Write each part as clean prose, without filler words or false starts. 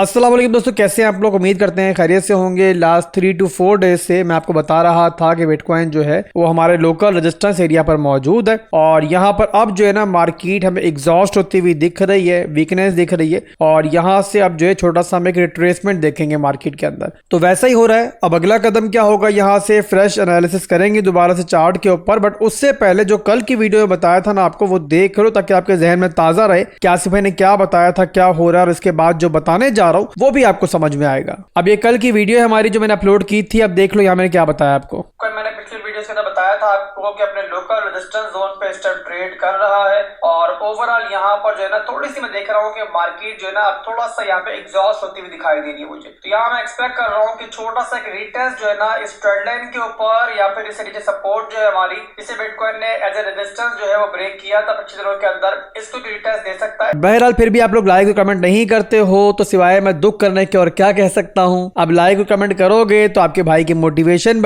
अस्सलाम वालेकुम दोस्तों, कैसे हैं आप लोग। उम्मीद करते हैं खैरियत से होंगे। लास्ट 3 to 4 डेज से मैं आपको बता रहा था कि बिटकॉइन जो है वो हमारे लोकल रेजिस्टेंस एरिया पर मौजूद है और यहाँ पर अब जो है ना मार्केट हमें एग्जॉस्ट होती हुई दिख रही है, वीकनेस दिख रही है और यहाँ से अब जो है छोटा सा हम एक रिट्रेसमेंट देखेंगे मार्केट के अंदर। तो वैसा ही हो रहा है। अब अगला कदम क्या होगा, यहाँ से फ्रेश एनालिसिस करेंगे दोबारा से चार्ट के ऊपर। बट उससे पहले जो कल की वीडियो में बताया था ना आपको, वो देख लो ताकि आपके जहन में ताजा रहे कि आसिफ भाई ने क्या बताया था, क्या हो रहा है और इसके बाद जो बताने जा रहा हूँ वो भी आपको समझ में आएगा। अब ये कल की वीडियो है हमारी जो मैंने अपलोड की थी। अब देख लो यहाँ मैंने क्या बताया आपको। मैंने पिछली वीडियो के अंदर बताया था आपको कि अपने लोकल रेजिस्टेंस जोन पे इस टाइम ट्रेड कर रहा है और ओवरऑल यहाँ पर जो है ना थोड़ी सी मैं देख रहा हूँ कि मार्केट जो है ना अब थोड़ा सा यहाँ पे एग्जॉस्ट होती हुई दिखाई दे रही है मुझे। तो यहाँ मैं एक्सपेक्ट कर रहा हूँ कि छोटा सा एक रिटेस्ट जो है ना इस ट्रेंड लाइन के ऊपर या फिर इससे नीचे सपोर्ट जो है हमारी, इसे बिटकॉइन ने एज ए रेजिस्टेंस जो है वो ब्रेक किया था पिछले दिनों के अंदर, इसको रिटेस्ट दे सकता है। बहरहाल फिर भी आप लोग लाइक और कमेंट नहीं करते हो तो सिवाय मैं दुख करने के और क्या कह सकता हूँ। अब लाइक और कमेंट करोगे तो आपके भाई की मोटिवेशन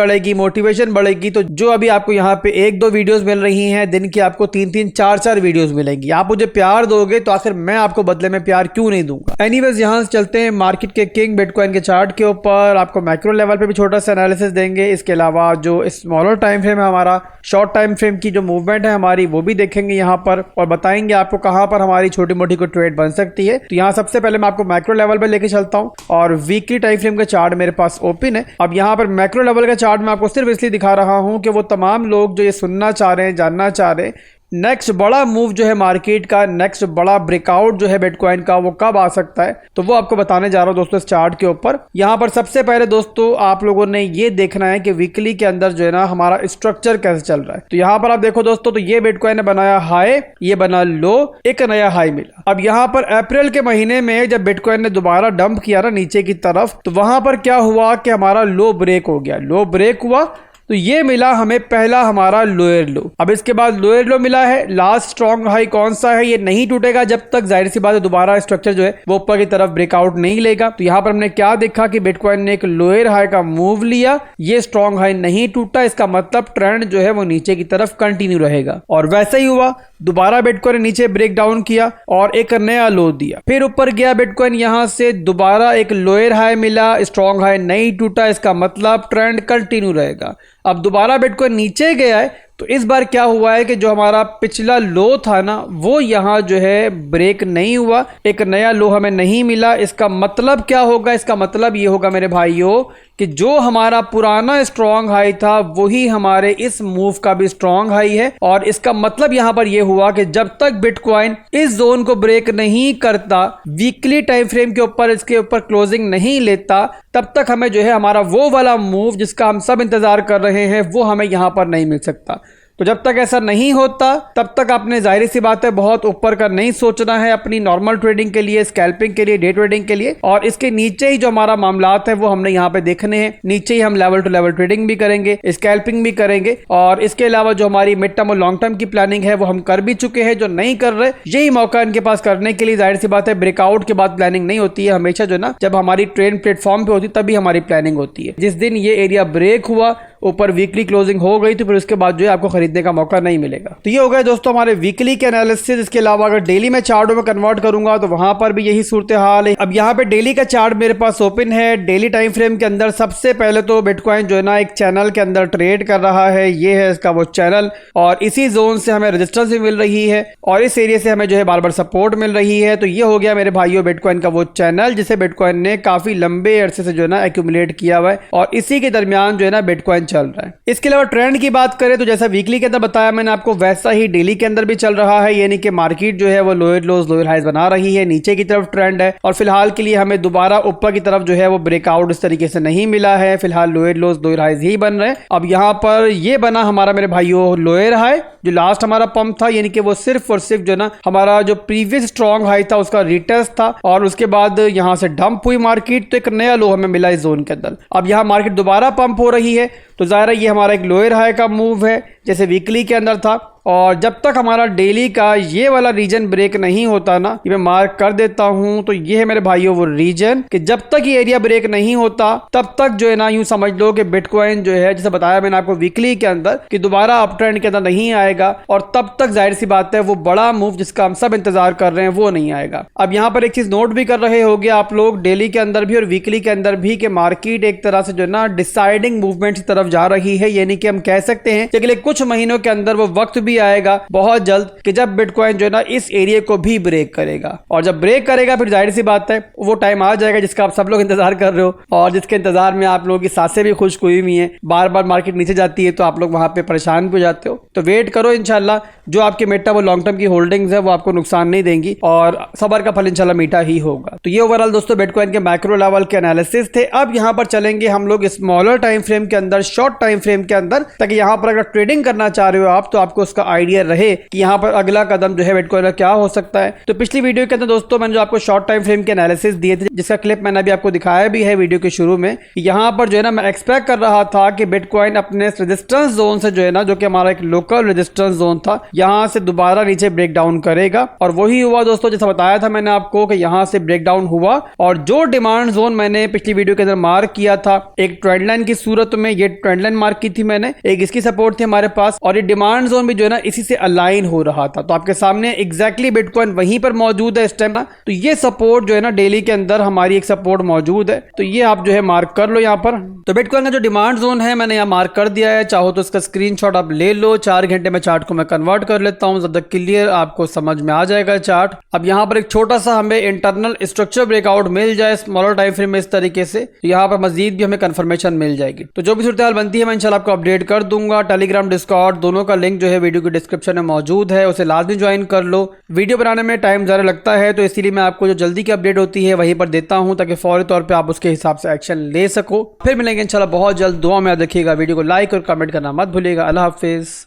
बढ़ेगी। तो जो अभी आपको यहाँ पे 1-2 वीडियोस मिल रही हैं, दिन की आपको 3-3, 4-4 वीडियोस मिलेंगी। आप मुझे प्यार दोगे तो आखिर मैं आपको बदले में प्यार क्यों नहीं दूंगा। एनीवेज यहाँ से चलते हैं मार्केट के किंग बिटकॉइन के चार्ट के ऊपर। आपको मैक्रो लेवल पे भी छोटा सा एनालिसिस देंगे। इसके अलावा जो स्मॉलर टाइम फ्रेम है हमारा, शॉर्ट टाइम फ्रेम की जो मूवमेंट है हमारी, वो भी देखेंगे यहाँ पर और बताएंगे आपको कहाँ पर हमारी छोटी मोटी कोई ट्रेड बन सकती है। तो यहाँ सबसे पहले मैं आपको मैक्रो लेवल पे लेके चलता हूँ और वीकली टाइम फ्रेम का चार्ट मेरे पास ओपन है। अब यहाँ पर मैक्रो लेवल का चार्ट मैं आपको सिर्फ इसलिए दिखा रहा हूँ कि वो तमाम लोग जो ये सुनना चाह रहे हैं, जानना चाह रहे हैं नेक्स्ट बड़ा मूव जो है मार्केट का, नेक्स्ट बड़ा ब्रेकआउट जो है बिटकॉइन का, वो कब आ सकता है, तो वो आपको बताने जा रहा हूं दोस्तों इस चार्ट के ऊपर। यहाँ पर सबसे पहले दोस्तों आप लोगों ने ये देखना है कि वीकली के अंदर जो है ना हमारा स्ट्रक्चर कैसे चल रहा है। तो यहाँ पर आप देखो दोस्तों, तो ये बिटकॉइन ने बनाया हाई, ये बना लो, एक नया हाई मिला। अब यहाँ पर अप्रैल के महीने में जब बिटकॉइन ने दोबारा डंप किया ना नीचे की तरफ, तो वहां पर क्या हुआ कि हमारा लो ब्रेक हो गया। लो ब्रेक हुआ तो ये मिला हमें पहला हमारा लोअर लो। अब इसके बाद लोअर लो मिला है। लास्ट स्ट्रॉन्ग हाई कौन सा है, ये नहीं टूटेगा जब तक जाहिर सी बात है दोबारा स्ट्रक्चर जो है वो ऊपर की तरफ ब्रेकआउट नहीं लेगा। तो यहाँ पर हमने क्या देखा कि बिटकॉइन ने एक लोअर हाई का मूव लिया, ये स्ट्रॉन्ग हाई नहीं टूटा, इसका मतलब ट्रेंड जो है वो नीचे की तरफ कंटिन्यू रहेगा। और वैसा ही हुआ, दोबारा बिटकॉइन नीचे ब्रेक डाउन किया और एक नया लो दिया, फिर ऊपर गया बिटकॉइन, यहां से दोबारा एक लोअर हाई मिला, स्ट्रॉन्ग हाई नहीं टूटा, इसका मतलब ट्रेंड कंटिन्यू रहेगा। अब दोबारा बिटकॉइन नीचे गया है तो इस बार क्या हुआ है कि जो हमारा पिछला लो था ना वो यहाँ जो है ब्रेक नहीं हुआ, एक नया लो हमें नहीं मिला। इसका मतलब क्या होगा, इसका मतलब ये होगा मेरे भाइयों कि जो हमारा पुराना स्ट्रॉन्ग हाई था वही हमारे इस मूव का भी स्ट्रॉन्ग हाई है। और इसका मतलब यहाँ पर यह हुआ कि जब तक बिटकॉइन इस जोन को ब्रेक नहीं करता, वीकली टाइम फ्रेम के ऊपर इसके ऊपर क्लोजिंग नहीं लेता, तब तक हमें जो है हमारा वो वाला मूव जिसका हम सब इंतजार कर रहे हैं वो हमें यहाँ पर नहीं मिल सकता। तो जब तक ऐसा नहीं होता तब तक आपने जाहिर सी बात है बहुत ऊपर का नहीं सोचना है अपनी नॉर्मल ट्रेडिंग के लिए, स्कैल्पिंग के लिए, डे ट्रेडिंग के लिए। और इसके नीचे ही जो हमारा मामलात है वो हमने यहाँ पे देखने हैं। नीचे ही हम लेवल टू लेवल ट्रेडिंग भी करेंगे, स्कैल्पिंग भी करेंगे और इसके अलावा जो हमारी मिड टर्म और लॉन्ग टर्म की प्लानिंग है वो हम कर भी चुके हैं। जो नहीं कर रहे यही मौका इनके पास करने के लिए। जाहिर सी बात है ब्रेकआउट के बाद प्लानिंग नहीं होती है, हमेशा जो ना जब हमारी ट्रेड प्लेटफॉर्म पे होती तभी हमारी प्लानिंग होती है। जिस दिन ये एरिया ब्रेक हुआ, ऊपर वीकली क्लोजिंग हो गई, तो फिर उसके बाद जो है आपको खरीदने का मौका नहीं मिलेगा। तो ये हो गया दोस्तों हमारे वीकली के एनालिसिस। इसके अलावा अगर डेली में चार्टों में कन्वर्ट करूंगा तो वहां पर भी यही सूरत हाल है। अब यहाँ पे डेली का चार्ट मेरे पास ओपन है। डेली टाइम फ्रेम के अंदर सबसे पहले तो बिटकॉइन जो है ना एक चैनल के अंदर ट्रेड कर रहा है, ये है इसका वो चैनल और इसी जोन से हमें रेजिस्टेंस भी मिल रही है और इस एरिया से हमें जो है बार बार सपोर्ट मिल रही है। तो ये हो गया मेरे भाइयों बिटकॉइन का वो चैनल जिसे बिटकॉइन ने काफी लंबे अरसे से जो है ना एक्यूमुलेट किया हुआ है और इसी के दरमियान जो है ना बिटकॉइन चल रहा है। इसके अलावा ट्रेंड की बात करें तो जैसा वीकली के अंदर बताया मैंने आपको, वैसा ही डेली के अंदर भी चल रहा है। यानी कि मार्केट जो है वो लोअर लोज लोअर हाइज बना रही है, नीचे की तरफ ट्रेंड है और फिलहाल के लिए हमें दोबारा ऊपर की तरफ जो है वो ब्रेकआउट इस तरीके से नहीं मिला है। फिलहाल लोअर लोज लोअर हाइज ही बन रहे हैं। अब यहाँ पर ये बना हमारा मेरे भाइयों लोअर हाई, जो लास्ट हमारा पंप था, यानी कि वो सिर्फ और सिर्फ जो ना हमारा जो प्रीवियस स्ट्रॉन्ग हाई था उसका रिटेस्ट था और उसके बाद यहाँ से डंप हुई मार्केट, तो एक नया लो हमें मिला इस जोन के अंदर। अब यहाँ मार्केट दोबारा पंप हो रही है तो जाहिर है ये हमारा एक लोअर हाई का मूव है। जैसे वीकली के अंदर था। और जब तक हमारा डेली का ये वाला रीजन ब्रेक नहीं होता ना, ये मैं मार्क कर देता हूं, तो ये है मेरे भाइयों वो रीजन कि जब तक ये एरिया ब्रेक नहीं होता तब तक जो है ना, यूं समझ लो कि बिटकॉइन जो है, जैसे बताया मैंने आपको वीकली के अंदर, कि दोबारा अप ट्रेंड के अंदर नहीं आएगा और तब तक जाहिर सी बात है वो बड़ा मूव जिसका हम सब इंतजार कर रहे हैं वो नहीं आएगा। अब यहाँ पर एक चीज नोट भी कर रहे होगे आप लोग, डेली के अंदर भी और वीकली के अंदर भी, कि मार्केट एक तरह से जो है ना डिसाइडिंग मूवमेंट की तरफ जा रही है। यानी कि हम कह सकते हैं कि अगले कुछ महीनों के अंदर वो वक्त भी आएगा बहुत जल्द कि जब बिटकॉइन जो है ना इस एरिया को भी ब्रेक करेगा। और जब ब्रेक करेगा फिर जाहिर सी बात है वो टाइम आ जाएगा जिसका आप सब लोग इंतजार कर रहे हो और जिसके इंतजार में आप लोगों की सांसें भी खुश्क हुई हुई हैं। बार बार मार्केट नीचे जाती है तो आप लोग वहां पे परेशान भी हो जाते हो। तो वेट करो, इंशाल्लाह जो आपकी मेटा वो लॉन्ग टर्म की होल्डिंग्स है वो आपको नुकसान नहीं देंगी और सबर का फल इंशाल्लाह मीठा ही होगा। तो ये ओवरऑल दोस्तों बिटकॉइन के मैक्रो लेवल के एनालिसिस थे। अब यहाँ पर चलेंगे हम लोग स्मॉलर टाइम फ्रेम के अंदर, शॉर्ट टाइम फ्रेम के अंदर, ताकि यहाँ पर अगर ट्रेडिंग करना चाह रहे हो आप तो आपको उसका आइडिया रहे कि यहाँ पर अगला कदम जो है बिटकॉइन का क्या हो सकता है। तो पिछली वीडियो के अंदर दोस्तों मैंने जो आपको शॉर्ट टाइम फ्रेम के एनालिसिस दिए थे, जिसका क्लिप मैंने अभी आपको दिखाया भी है वीडियो के शुरू में, यहाँ पर जो है ना मैं एक्सपेक्ट कर रहा था कि बिटकॉइन अपने रेजिस्टेंस जोन से जो है ना, जो कि हमारा एक लोकल रेजिस्टेंस जोन था, यहाँ से दोबारा नीचे ब्रेक डाउन करेगा और वही हुआ दोस्तों। जैसा बताया था मैंने आपको कि यहाँ से ब्रेक डाउन हुआ और जो डिमांड जोन मैंने पिछली वीडियो के अंदर मार्क किया था एक ट्रेंड लाइन की सूरत में, ये ट्रेंड लाइन मार्क की थी मैंने, एक इसकी सपोर्ट थी हमारे पास और ये डिमांड जोन भी जो है ना इसी से अलाइन हो रहा था। तो आपके सामने एग्जैक्टली बिटकॉइन वहीं पर मौजूद है इस टाइम ना। तो ये सपोर्ट जो है ना डेली के अंदर हमारी एक सपोर्ट मौजूद है, तो ये आप जो है मार्क कर लो यहाँ पर। तो बिटकॉइन का जो डिमांड जोन है मैंने यहाँ मार्क कर दिया है, चाहो तो इसका स्क्रीनशॉट आप ले लो। 4 घंटे में चार्ट को मैं कन्वर्ट कर लेता हूँ, ज्यादा क्लियर आपको समझ में आ जाएगा चार्ट। अब यहाँ पर एक छोटा सा हमें इंटरनल स्ट्रक्चर ब्रेकआउट मिल जाए स्मॉलर टाइम फ्रेम में इस तरीके से, तो यहाँ पर मजीद भी हमें कंफर्मेशन मिल जाएगी। तो जो भी सूरत हाल बनती है मैं इंशाल्लाह आपको अपडेट कर दूंगा। टेलीग्राम, डिस्कॉर्ड दोनों का लिंक जो है वीडियो के डिस्क्रिप्शन में मौजूद है, उसे लाजमी ज्वाइन कर लो। वीडियो बनाने में टाइम ज़्यादा लगता है तो इसीलिए मैं आपको जो जल्दी की अपडेट होती है वहीं पर देता हूं ताकि फौरी तौर पे आप उसके हिसाब से एक्शन ले सको। फिर मिलेंगे इंशाल्लाह बहुत जल्द। दुआ में याद रखिएगा, वीडियो को लाइक और कमेंट करना मत भूलिएगा। अल्लाह हाफिज़।